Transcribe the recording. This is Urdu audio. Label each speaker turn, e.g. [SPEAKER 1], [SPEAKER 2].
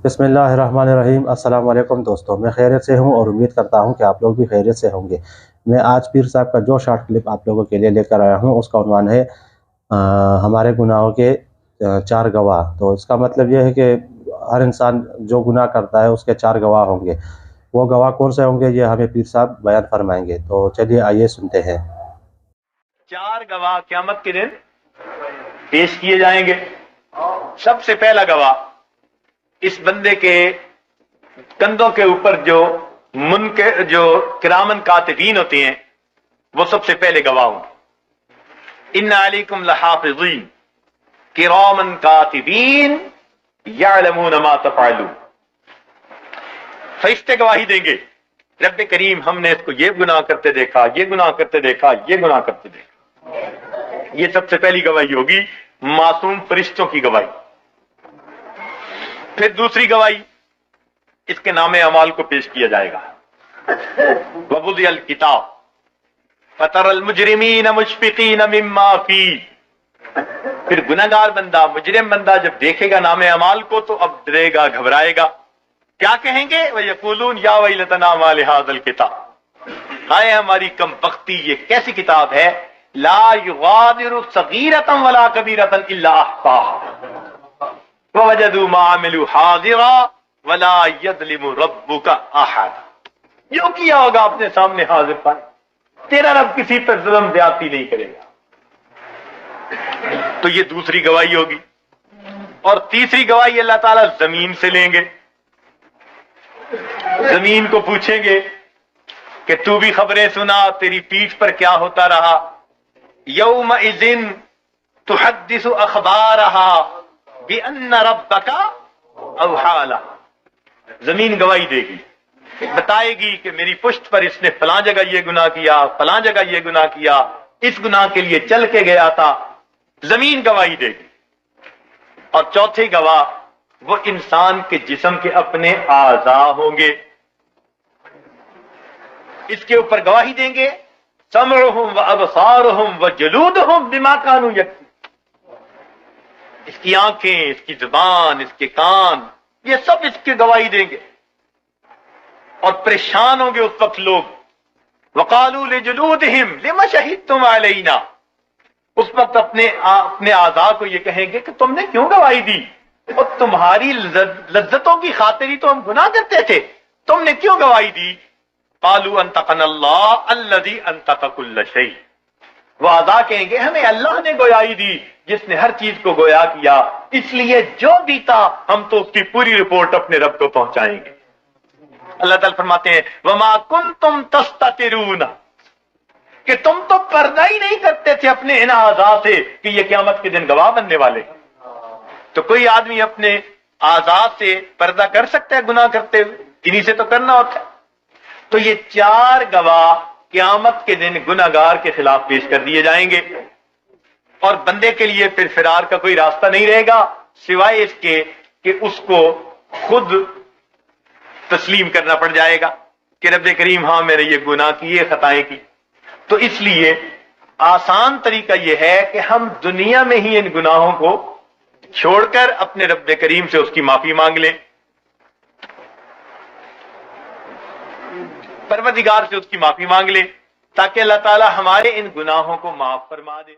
[SPEAKER 1] بسم اللہ الرحمن الرحیم۔ السلام علیکم دوستوں، میں خیریت سے ہوں اور امید کرتا ہوں کہ آپ لوگ بھی خیریت سے ہوں گے۔ میں آج پیر صاحب کا جو شارٹ کلپ آپ لوگوں کے لیے لے کر آیا ہوں اس کا عنوان ہے ہمارے گناہوں کے 4 گواہ۔ تو اس کا مطلب یہ ہے کہ ہر انسان جو گناہ کرتا ہے اس کے 4 گواہ ہوں گے۔ وہ گواہ کون سے ہوں گے یہ ہمیں پیر صاحب بیان فرمائیں گے، تو چلیے آئیے سنتے ہیں۔
[SPEAKER 2] 4 گواہ قیامت کے دن پیش کیے جائیں گے۔ سب سے پہلا گواہ اس بندے کے کندھوں کے اوپر جو کرامن کاتبین ہوتے ہیں وہ سب سے پہلے گواہ ہوں گے۔ ان علیکم لحافظین کرامن کاتبین یعلمون ما تفعلون۔ فرشتے گواہی دیں گے، رب کریم ہم نے اس کو یہ گناہ کرتے دیکھا، یہ گناہ کرتے دیکھا، یہ گناہ کرتے دیکھا۔ یہ سب سے پہلی گواہی ہوگی، معصوم فرشتوں کی گواہی۔ پھر دوسری گواہی اس کے نام اعمال کو پیش کیا جائے گا۔ وَوُضِعَ الْكِتَابُ فَتَرَى الْمُجْرِمِينَ مُشْفِقِينَ مِمَّا فِيهِ۔ پھر گناہگار بندہ، مجرم بندہ جب دیکھے گا نام اعمال کو تو اب ڈرے گا، گھبرائے گا۔ کیا کہیں گے؟ وَيَقُولُونَ يَا وَيْلَتَنَا مَا لِهَذَا الْكِتَابِ، ہائے ہماری کم بختی، یہ کیسی کتاب ہے، لا یغادر صغیرۃ ولا کبیرۃ الا احصاها ووجدوا ما عملوا حاضرا ولا یظلم ربک احد۔ جو کیا ہوگا اپنے سامنے حاضر پائے، تیرا رب کسی پر ظلم زیادتی نہیں کرے گا۔ تو یہ دوسری گواہی ہوگی۔ اور تیسری گواہی اللہ تعالیٰ زمین سے لیں گے۔ زمین کو پوچھیں گے کہ تو بھی خبریں سنا، تیری پیٹھ پر کیا ہوتا رہا۔ یومئذ تحدث اخبارها بان ربک اوحی لها۔ زمین گواہی دے گی، بتائے گی کہ میری پشت پر اس نے فلاں جگہ یہ گناہ کیا، فلاں جگہ یہ گناہ کیا، اس گناہ کے لیے چل کے گیا تھا۔ زمین گواہی دے گی۔ اور چوتھے گواہ وہ انسان کے جسم کے اپنے اعضاء ہوں گے۔ اس کے اوپر گواہی دیں گے، سمعهم وابصارهم وجلودهم بما كانوا يكسبون۔ اس کی آنکھیں، اس کی زبان، اس کے کان، یہ سب اس کی گواہی دیں گے۔ اور پریشان ہوں گے اس وقت لوگ۔ وقالوا لجلودهم لم شهدتم علينا، اس وقت اپنے اعضاء کو یہ کہیں گے کہ تم نے کیوں گواہی دی، اور تمہاری لذتوں کی خاطر ہی تو ہم گناہ کرتے تھے، تم نے کیوں گواہی دی؟ قالوا انطقنا اللہ الذی انطق کل شیء، وہ اعضاء کہیں گے ہمیں اللہ نے گویائی دی جس نے ہر چیز کو گویا کیا، اس لیے جو بھی تھا ہم تو اس کی پوری رپورٹ اپنے رب کو پہنچائیں گے۔ اللہ تعالیٰ فرماتے ہیں وما کنتم تستترون، کہ تم تو پردہ ہی نہیں کرتے تھے اپنے ان اعضاء سے کہ یہ قیامت کے دن گواہ بننے والے۔ تو کوئی آدمی اپنے اعضاء سے پردہ کر سکتا ہے گناہ کرتے ہوئے؟ انہی سے تو کرنا ہوتا ہے۔ تو یہ 4 گواہ قیامت کے دن گناہگار کے خلاف پیش کر دیے جائیں گے، اور بندے کے لیے پھر فرار کا کوئی راستہ نہیں رہے گا سوائے اس کے کہ اس کو خود تسلیم کرنا پڑ جائے گا کہ رب کریم ہاں میں نے یہ گناہ کیے، خطائیں کی۔ تو اس لیے آسان طریقہ یہ ہے کہ ہم دنیا میں ہی ان گناہوں کو چھوڑ کر اپنے رب کریم سے اس کی معافی مانگ لیں، پروردگار سے اس کی معافی مانگ لیں، تاکہ اللہ تعالی ہمارے ان گناہوں کو معاف فرما دے۔